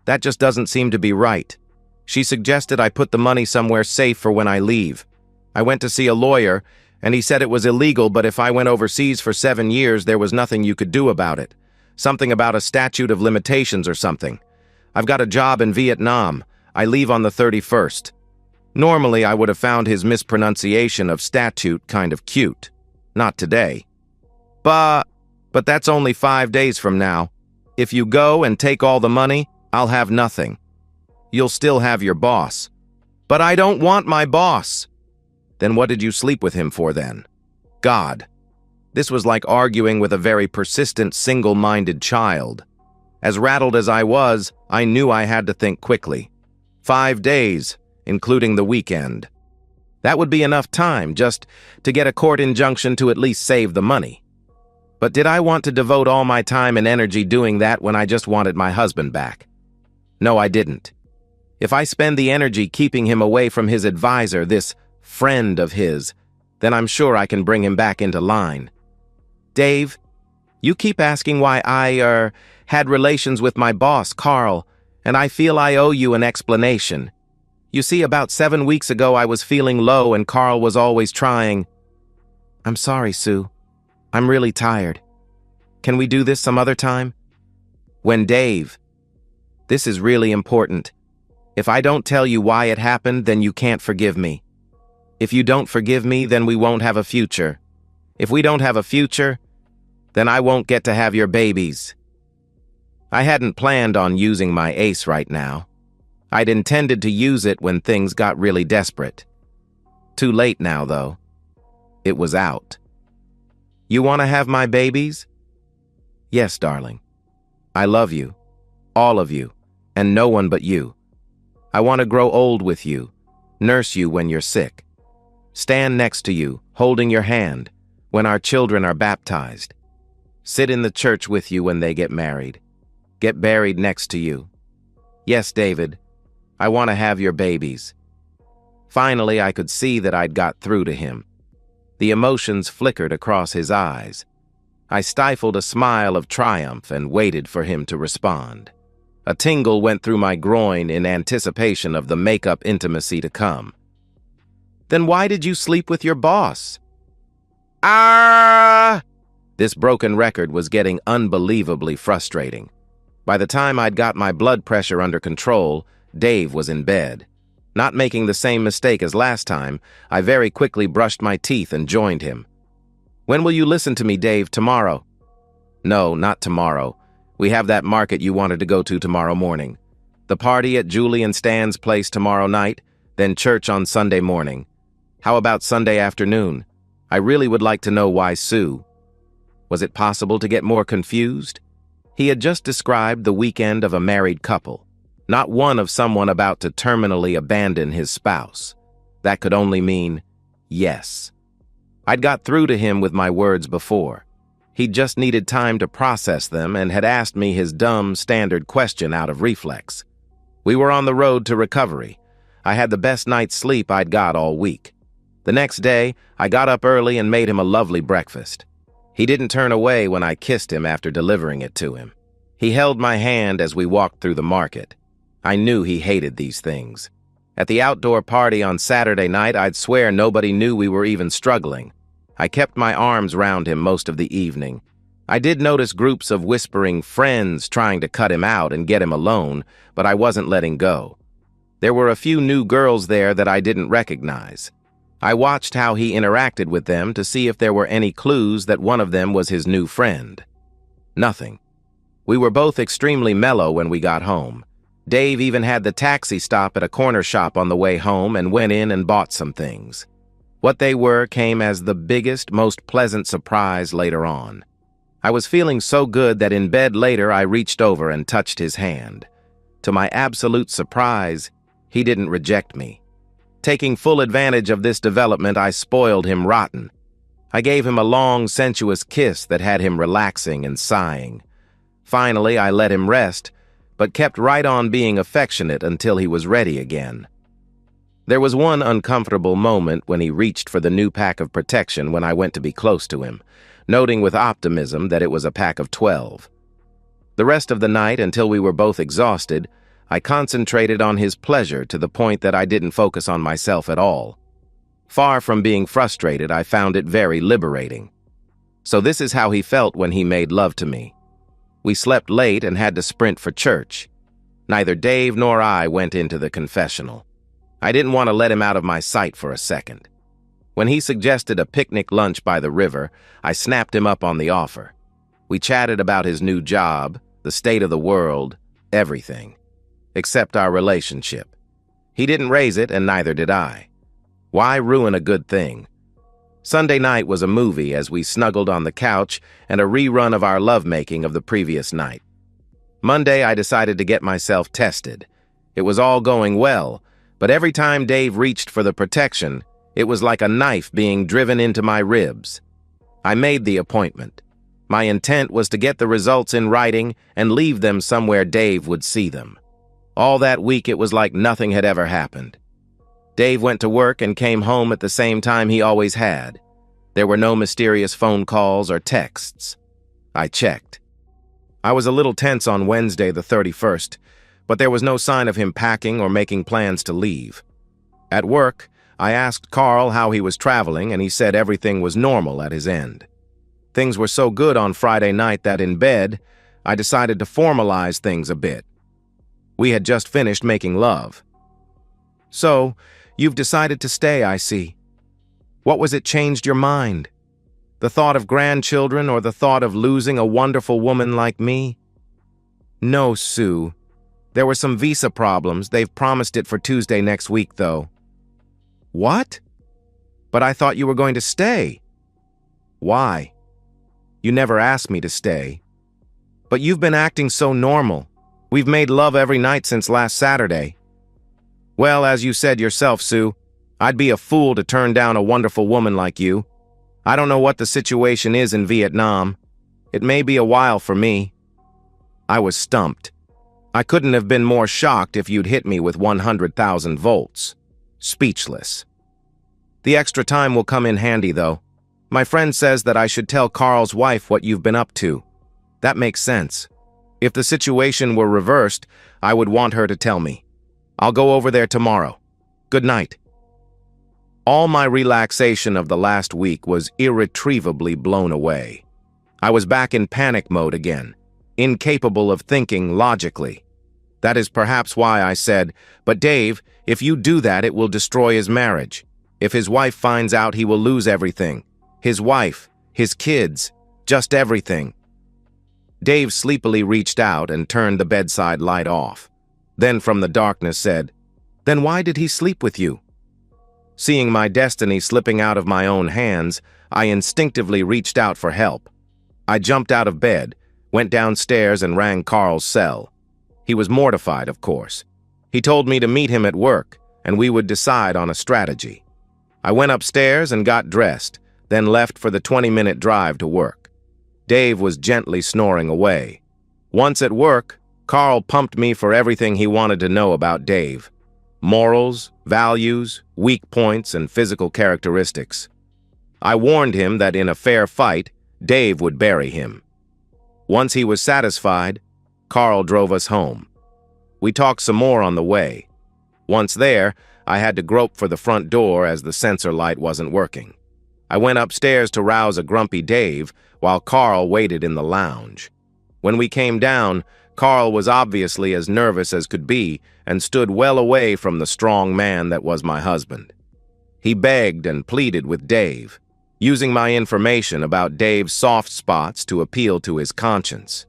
A: That just doesn't seem to be right. She suggested I put the money somewhere safe for when I leave. I went to see a lawyer, and he said it was illegal, but if I went overseas for 7 years, there was nothing you could do about it. Something about a statute of limitations or something. I've got a job in Vietnam. I leave on the 31st. Normally, I would have found his mispronunciation of statute kind of cute. Not today. But that's only 5 days from now. If you go and take all the money, I'll have nothing. You'll still have your boss. But I don't want my boss. Then what did you sleep with him for then? God. This was like arguing with a very persistent, single-minded child. As rattled as I was, I knew I had to think quickly. 5 days, including the weekend. That would be enough time just to get a court injunction to at least save the money. But did I want to devote all my time and energy doing that when I just wanted my husband back? No, I didn't. If I spend the energy keeping him away from his advisor, this friend of his, then I'm sure I can bring him back into line. Dave, you keep asking why I, had relations with my boss, Carl, and I feel I owe you an explanation. You see, about 7 weeks ago I was feeling low and Carl was always trying. I'm sorry, Sue. I'm really tired. Can we do this some other time? When Dave. This is really important. If I don't tell you why it happened, then you can't forgive me. If you don't forgive me, then we won't have a future. If we don't have a future, then I won't get to have your babies. I hadn't planned on using my ace right now. I'd intended to use it when things got really desperate. Too late now, though. It was out. You want to have my babies? Yes, darling. I love you. All of you. And no one but you. I want to grow old with you, nurse you when you're sick, stand next to you, holding your hand, when our children are baptized, sit in the church with you when they get married, get buried next to you, Yes, David. I want to have your babies. Finally, I could see that I'd got through to him. The emotions flickered across his eyes. I stifled a smile of triumph and waited for him to respond. A tingle went through my groin in anticipation of the make-up intimacy to come. Then why did you sleep with your boss? Ah! This broken record was getting unbelievably frustrating. By the time I'd got my blood pressure under control, Dave was in bed. Not making the same mistake as last time, I very quickly brushed my teeth and joined him. When will you listen to me, Dave? Tomorrow? No, not tomorrow. We have that market you wanted to go to tomorrow morning. The party at Julie and Stan's place tomorrow night, then church on Sunday morning. How about Sunday afternoon? I really would like to know why Sue. Was it possible to get more confused? He had just described the weekend of a married couple, not one of someone about to terminally abandon his spouse. That could only mean yes. I'd got through to him with my words before. He just needed time to process them and had asked me his dumb, standard question out of reflex. We were on the road to recovery. I had the best night's sleep I'd got all week. The next day, I got up early and made him a lovely breakfast. He didn't turn away when I kissed him after delivering it to him. He held my hand as we walked through the market. I knew he hated these things. At the outdoor party on Saturday night, I'd swear nobody knew we were even struggling. I kept my arms round him most of the evening. I did notice groups of whispering friends trying to cut him out and get him alone, but I wasn't letting go. There were a few new girls there that I didn't recognize. I watched how he interacted with them to see if there were any clues that one of them was his new friend. Nothing. We were both extremely mellow when we got home. Dave even had the taxi stop at a corner shop on the way home and went in and bought some things. What they were came as the biggest, most pleasant surprise later on. I was feeling so good that in bed later I reached over and touched his hand. To my absolute surprise, he didn't reject me. Taking full advantage of this development, I spoiled him rotten. I gave him a long, sensuous kiss that had him relaxing and sighing. Finally, I let him rest, but kept right on being affectionate until he was ready again. There was one uncomfortable moment when he reached for the new pack of protection when I went to be close to him, noting with optimism that it was a pack of 12. The rest of the night, until we were both exhausted, I concentrated on his pleasure to the point that I didn't focus on myself at all. Far from being frustrated, I found it very liberating. So this is how he felt when he made love to me. We slept late and had to sprint for church. Neither Dave nor I went into the confessional. I didn't want to let him out of my sight for a second. When he suggested a picnic lunch by the river, I snapped him up on the offer. We chatted about his new job, the state of the world, everything. Except our relationship. He didn't raise it, and neither did I. Why ruin a good thing? Sunday night was a movie as we snuggled on the couch and a rerun of our lovemaking of the previous night. Monday, I decided to get myself tested. It was all going well, but every time Dave reached for the protection, it was like a knife being driven into my ribs. I made the appointment. My intent was to get the results in writing and leave them somewhere Dave would see them. All that week, it was like nothing had ever happened. Dave went to work and came home at the same time he always had. There were no mysterious phone calls or texts. I checked. I was a little tense on Wednesday the 31st, but there was no sign of him packing or making plans to leave. At work, I asked Carl how he was traveling, and he said everything was normal at his end. Things were so good on Friday night that in bed, I decided to formalize things a bit. We had just finished making love. So, you've decided to stay, I see. What was it changed your mind? The thought of grandchildren or the thought of losing a wonderful woman like me? No, Sue. There were some visa problems. They've promised it for Tuesday next week, though. What? But I thought you were going to stay. Why? You never asked me to stay. But you've been acting so normal. We've made love every night since last Saturday. Well, as you said yourself, Sue, I'd be a fool to turn down a wonderful woman like you. I don't know what the situation is in Vietnam. It may be a while for me. I was stumped. I couldn't have been more shocked if you'd hit me with 100,000 volts. Speechless. The extra time will come in handy, though. My friend says that I should tell Carl's wife what you've been up to. That makes sense. If the situation were reversed, I would want her to tell me. I'll go over there tomorrow. Good night. All my relaxation of the last week was irretrievably blown away. I was back in panic mode again, incapable of thinking logically. That is perhaps why I said, "But Dave, if you do that, it will destroy his marriage. If his wife finds out, he will lose everything. His wife, his kids, just everything." Dave sleepily reached out and turned the bedside light off. Then from the darkness said, "Then why did he sleep with you?" Seeing my destiny slipping out of my own hands, I instinctively reached out for help. I jumped out of bed, went downstairs and rang Carl's cell. He was mortified, of course. He told me to meet him at work, and we would decide on a strategy. I went upstairs and got dressed, then left for the 20-minute drive to work. Dave was gently snoring away. Once at work, Carl pumped me for everything he wanted to know about Dave. Morals, values, weak points, and physical characteristics. I warned him that in a fair fight, Dave would bury him. Once he was satisfied, Carl drove us home. We talked some more on the way. Once there, I had to grope for the front door as the sensor light wasn't working. I went upstairs to rouse a grumpy Dave while Carl waited in the lounge. When we came down, Carl was obviously as nervous as could be and stood well away from the strong man that was my husband. He begged and pleaded with Dave, using my information about Dave's soft spots to appeal to his conscience.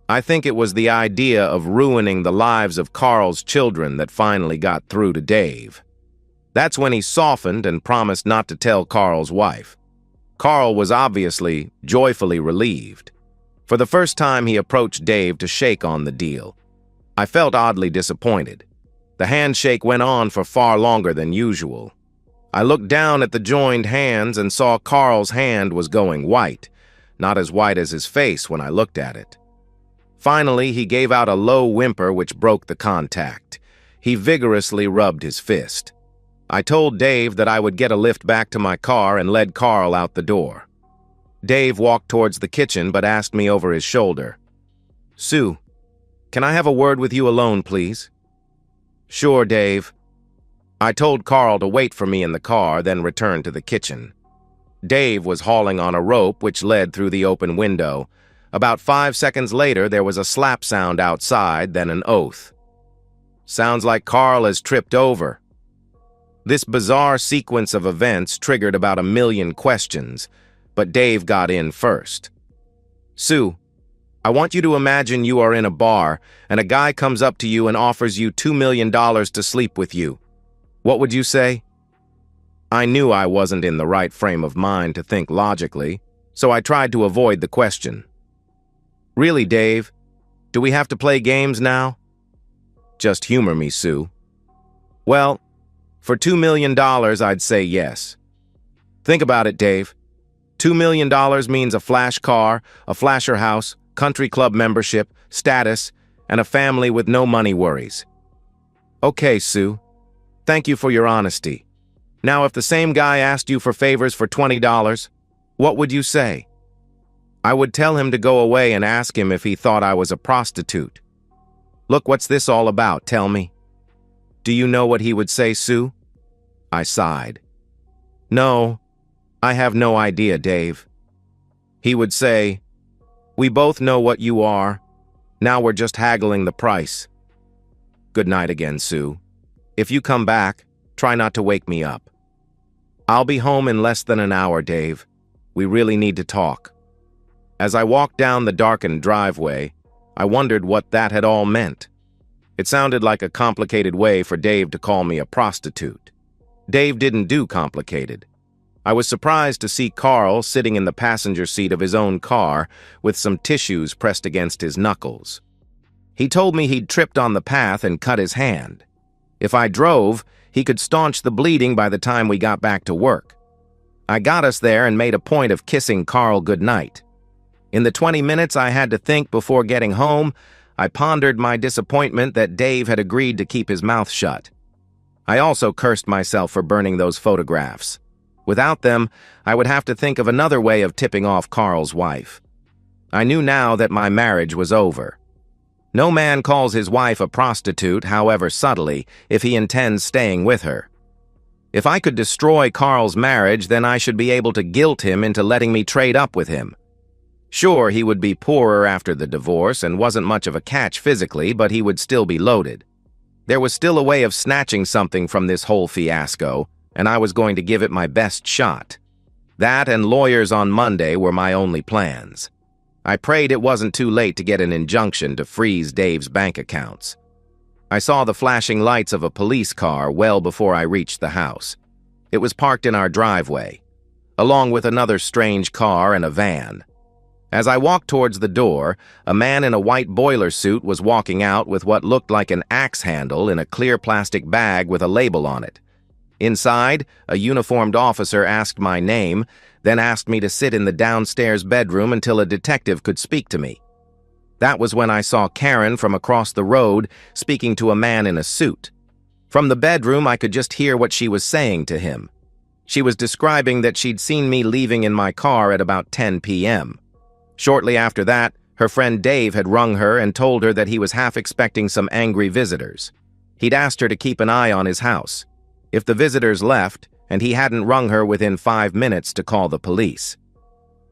A: I think it was the idea of ruining the lives of Carl's children that finally got through to Dave. That's when he softened and promised not to tell Carl's wife. Carl was obviously joyfully relieved. For the first time, he approached Dave to shake on the deal. I felt oddly disappointed. The handshake went on for far longer than usual. I looked down at the joined hands and saw Carl's hand was going white, not as white as his face when I looked at it. Finally, he gave out a low whimper which broke the contact. He vigorously rubbed his fist. I told Dave that I would get a lift back to my car and led Carl out the door. Dave walked towards the kitchen but asked me over his shoulder, "Sue, can I have a word with you alone, please?" "Sure, Dave." I told Carl to wait for me in the car, then returned to the kitchen. Dave was hauling on a rope which led through the open window. About 5 seconds later, there was a slap sound outside, then an oath. "Sounds like Carl has tripped over." This bizarre sequence of events triggered about 1,000,000 questions, but Dave got in first. "Sue, I want you to imagine you are in a bar and a guy comes up to you and offers you $2 million to sleep with you. What would you say?" I knew I wasn't in the right frame of mind to think logically, so I tried to avoid the question. "Really, Dave? Do we have to play games now?" "Just humor me, Sue." "Well, for $2 million, I'd say yes." Think about it, Dave. $2 million means a flash car, a flasher house, country club membership, status, and a family with no money worries. "Okay, Sue. Thank you for your honesty. Now, if the same guy asked you for favors for $20, what would you say?" I would tell him to go away and ask him if he thought I was a prostitute. "Look, what's this all about? Tell me." Do you know what he would say, Sue? I sighed. "No, I have no idea, Dave." He would say, "We both know what you are. Now we're just haggling the price." Good night again, Sue. If you come back, try not to wake me up. I'll be home in less than an hour, Dave. We really need to talk. As I walked down the darkened driveway, I wondered what that had all meant. It sounded like a complicated way for Dave to call me a prostitute. Dave didn't do complicated. I was surprised to see Carl sitting in the passenger seat of his own car with some tissues pressed against his knuckles. He told me he'd tripped on the path and cut his hand. If I drove, he could staunch the bleeding by the time we got back to work. I got us there and made a point of kissing Carl goodnight. In the 20 minutes I had to think before getting home, I pondered my disappointment that Dave had agreed to keep his mouth shut. I also cursed myself for burning those photographs. Without them, I would have to think of another way of tipping off Carl's wife. I knew now that my marriage was over. No man calls his wife a prostitute, however subtly, if he intends staying with her. If I could destroy Carl's marriage, then I should be able to guilt him into letting me trade up with him. Sure, he would be poorer after the divorce and wasn't much of a catch physically, but he would still be loaded. There was still a way of snatching something from this whole fiasco, and I was going to give it my best shot. That and lawyers on Monday were my only plans. I prayed it wasn't too late to get an injunction to freeze Dave's bank accounts. I saw the flashing lights of a police car well before I reached the house. It was parked in our driveway, along with another strange car and a van. As I walked towards the door, a man in a white boiler suit was walking out with what looked like an axe handle in a clear plastic bag with a label on it. Inside, a uniformed officer asked my name, then asked me to sit in the downstairs bedroom until a detective could speak to me. That was when I saw Karen from across the road speaking to a man in a suit. From the bedroom, I could just hear what she was saying to him. She was describing that she'd seen me leaving in my car at about 10 p.m. Shortly after that, her friend Dave had rung her and told her that he was half expecting some angry visitors. He'd asked her to keep an eye on his house. If the visitors left, and he hadn't rung her within 5 minutes to call the police.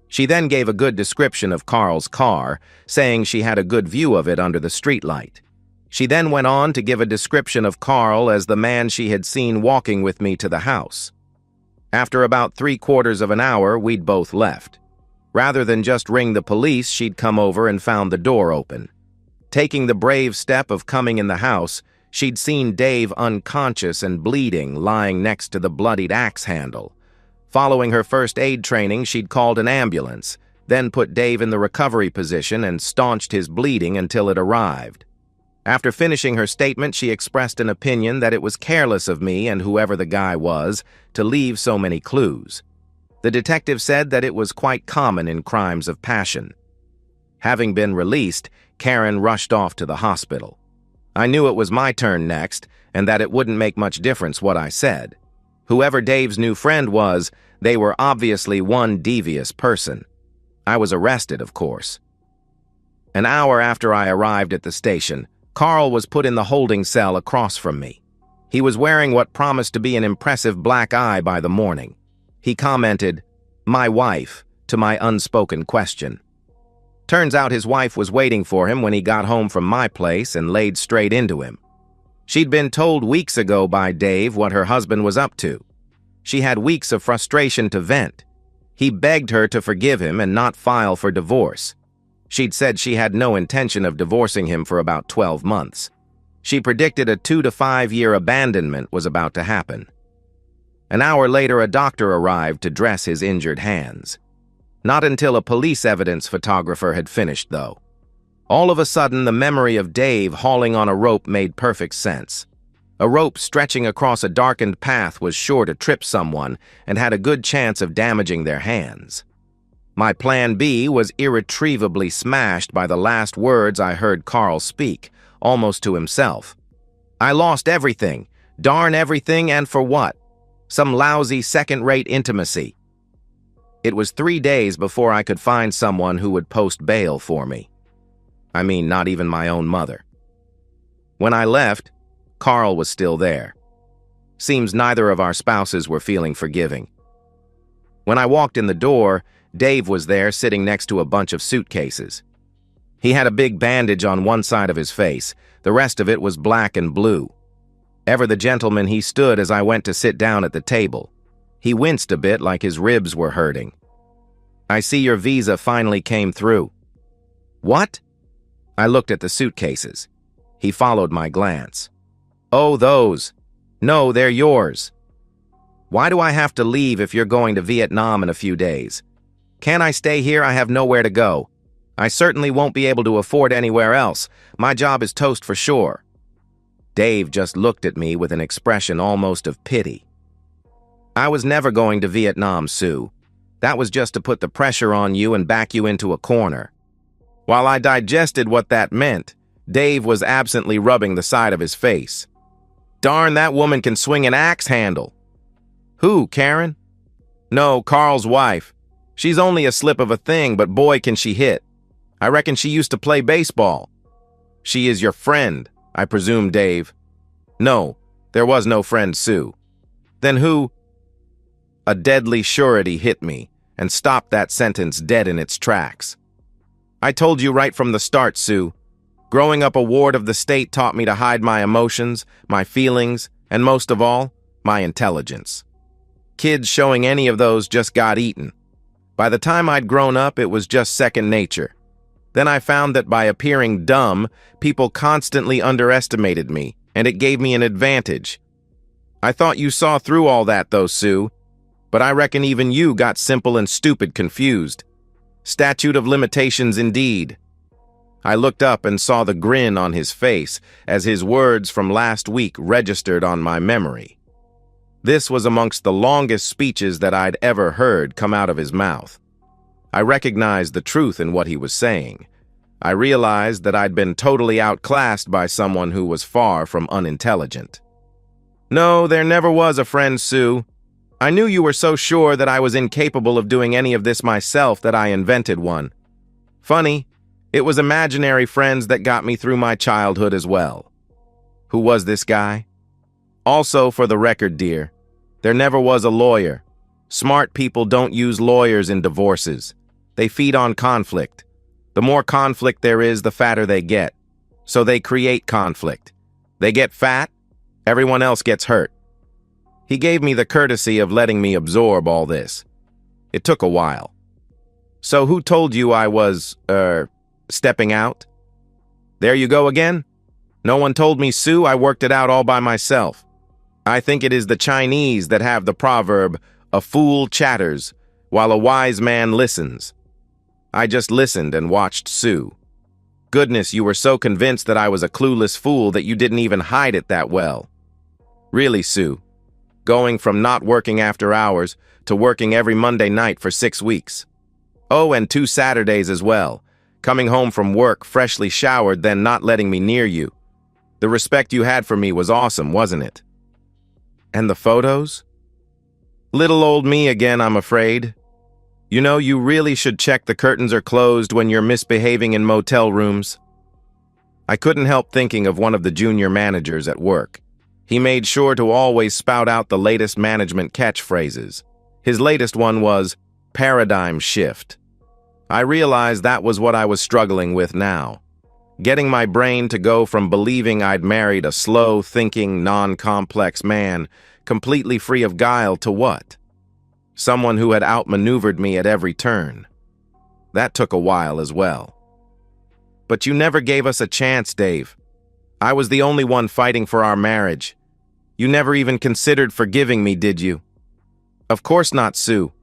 A: She then gave a good description of Carl's car, saying she had a good view of it under the streetlight. She then went on to give a description of Carl as the man she had seen walking with me to the house. After about 3/4 of an hour, we'd both left. Rather than just ring the police, she'd come over and found the door open. Taking the brave step of coming in the house, she'd seen Dave unconscious and bleeding, lying next to the bloodied axe handle. Following her first aid training, she'd called an ambulance, then put Dave in the recovery position and staunched his bleeding until it arrived. After finishing her statement, she expressed an opinion that it was careless of me and whoever the guy was to leave so many clues. The detective said that it was quite common in crimes of passion. Having been released, Karen rushed off to the hospital. I knew it was my turn next, and that it wouldn't make much difference what I said. Whoever Dave's new friend was, they were obviously one devious person. I was arrested, of course. An hour after I arrived at the station, Carl was put in the holding cell across from me. He was wearing what promised to be an impressive black eye by the morning. He commented, "My wife," to my unspoken question. Turns out his wife was waiting for him when he got home from my place and laid straight into him. She'd been told weeks ago by Dave what her husband was up to. She had weeks of frustration to vent. He begged her to forgive him and not file for divorce. She'd said she had no intention of divorcing him for about 12 months. She predicted a 2 to 5 year abandonment was about to happen. An hour later, a doctor arrived to dress his injured hands. Not until a police evidence photographer had finished, though. All of a sudden, the memory of Dave hauling on a rope made perfect sense. A rope stretching across a darkened path was sure to trip someone and had a good chance of damaging their hands. My plan B was irretrievably smashed by the last words I heard Carl speak, almost to himself. "I lost everything. Darn everything, and for what? Some lousy second-rate intimacy." It was 3 days before I could find someone who would post bail for me. I mean, not even my own mother. When I left, Carl was still there. Seems neither of our spouses were feeling forgiving. When I walked in the door, Dave was there sitting next to a bunch of suitcases. He had a big bandage on one side of his face. The rest of it was black and blue. Ever the gentleman he stood as I went to sit down at the table. He winced a bit like his ribs were hurting. "I see your visa finally came through." "What?" I looked at the suitcases. He followed my glance. "Oh, those. No, they're yours." "Why do I have to leave if you're going to Vietnam in a few days? Can't I stay here? I have nowhere to go. I certainly won't be able to afford anywhere else. My job is toast for sure." Dave just looked at me with an expression almost of pity. "I was never going to Vietnam, Sue. That was just to put the pressure on you and back you into a corner." While I digested what that meant, Dave was absently rubbing the side of his face. Darn, that woman can swing an axe handle. Who, Karen? No, Carl's wife. She's only a slip of a thing, but boy can she hit. I reckon she used to play baseball. She is your friend, I presume, Dave. No, there was no friend, Sue. Then who? A deadly surety hit me and stopped that sentence dead in its tracks. I told you right from the start, Sue. Growing up a ward of the state taught me to hide my emotions, my feelings, and most of all, my intelligence. Kids showing any of those just got eaten. By the time I'd grown up, it was just second nature. Then I found that by appearing dumb, people constantly underestimated me, and it gave me an advantage. I thought you saw through all that, though, Sue, but I reckon even you got simple and stupid confused. Statute of limitations indeed. I looked up and saw the grin on his face as his words from last week registered on my memory. This was amongst the longest speeches that I'd ever heard come out of his mouth. I recognized the truth in what he was saying. I realized that I'd been totally outclassed by someone who was far from unintelligent. No, there never was a friend, Sue. I knew you were so sure that I was incapable of doing any of this myself that I invented one. Funny, it was imaginary friends that got me through my childhood as well. Who was this guy? Also, for the record, dear, there never was a lawyer. Smart people don't use lawyers in divorces. They feed on conflict. The more conflict there is, the fatter they get. So they create conflict. They get fat, everyone else gets hurt. He gave me the courtesy of letting me absorb all this. It took a while. So who told you I was, stepping out? There you go again? No one told me, Sue. I worked it out all by myself. I think it is the Chinese that have the proverb, a fool chatters, while a wise man listens. I just listened and watched Sue. Goodness, you were so convinced that I was a clueless fool that you didn't even hide it that well. Really, Sue, going from not working after hours to working every Monday night for 6 weeks. Oh, and 2 Saturdays as well. Coming home from work freshly showered, then not letting me near you. The respect you had for me was awesome, wasn't it? And the photos? Little old me again, I'm afraid. You know, you really should check the curtains are closed when you're misbehaving in motel rooms. I couldn't help thinking of one of the junior managers at work. He made sure to always spout out the latest management catchphrases. His latest one was, paradigm shift. I realized that was what I was struggling with now. Getting my brain to go from believing I'd married a slow-thinking, non-complex man, completely free of guile, to what? Someone who had outmaneuvered me at every turn. That took a while as well. But you never gave us a chance, Dave. I was the only one fighting for our marriage. You never even considered forgiving me, did you? Of course not, Sue.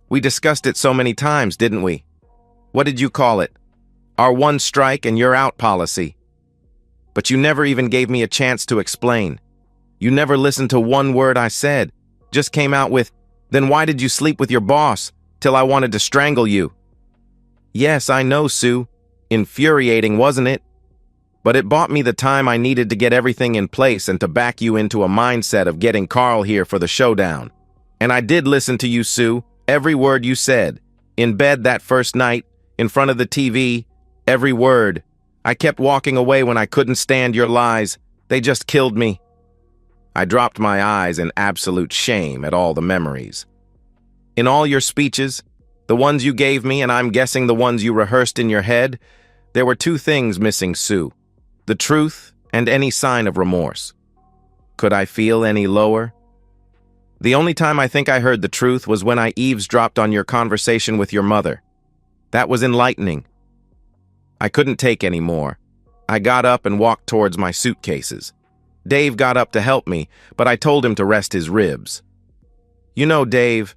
A: We discussed it so many times, didn't we? What did you call it? Our one strike and you're out policy. But you never even gave me a chance to explain. You never listened to one word I said. Just came out with, then why did you sleep with your boss, till I wanted to strangle you? Yes, I know, Sue. Infuriating, wasn't it? But it bought me the time I needed to get everything in place and to back you into a mindset of getting Carl here for the showdown. And I did listen to you, Sue, every word you said. In bed that first night, in front of the TV, every word. I kept walking away when I couldn't stand your lies. They just killed me. I dropped my eyes in absolute shame at all the memories. In all your speeches, the ones you gave me and I'm guessing the ones you rehearsed in your head, there were 2 things missing, Sue. The truth and any sign of remorse. Could I feel any lower? The only time I think I heard the truth was when I eavesdropped on your conversation with your mother. That was enlightening. I couldn't take any more. I got up and walked towards my suitcases. Dave got up to help me, but I told him to rest his ribs. You know, Dave,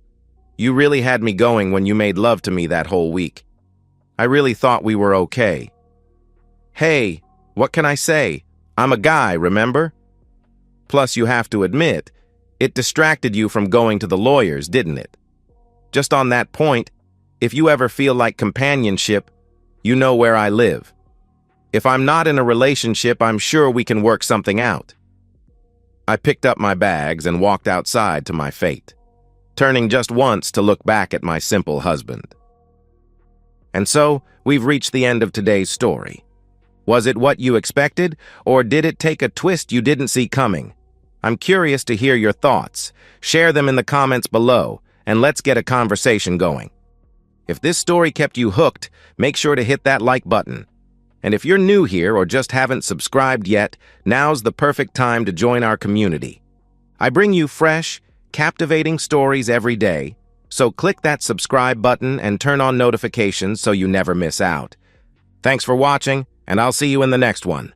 A: you really had me going when you made love to me that whole week. I really thought we were okay. Hey, what can I say? I'm a guy, remember? Plus, you have to admit, it distracted you from going to the lawyers, didn't it? Just on that point, if you ever feel like companionship, you know where I live. If I'm not in a relationship, I'm sure we can work something out. I picked up my bags and walked outside to my fate, turning just once to look back at my simple husband. And so, we've reached the end of today's story. Was it what you expected, or did it take a twist you didn't see coming? I'm curious to hear your thoughts. Share them in the comments below, and let's get a conversation going. If this story kept you hooked, make sure to hit that like button. And if you're new here or just haven't subscribed yet, now's the perfect time to join our community. I bring you fresh, captivating stories every day, so click that subscribe button and turn on notifications so you never miss out. Thanks for watching, and I'll see you in the next one.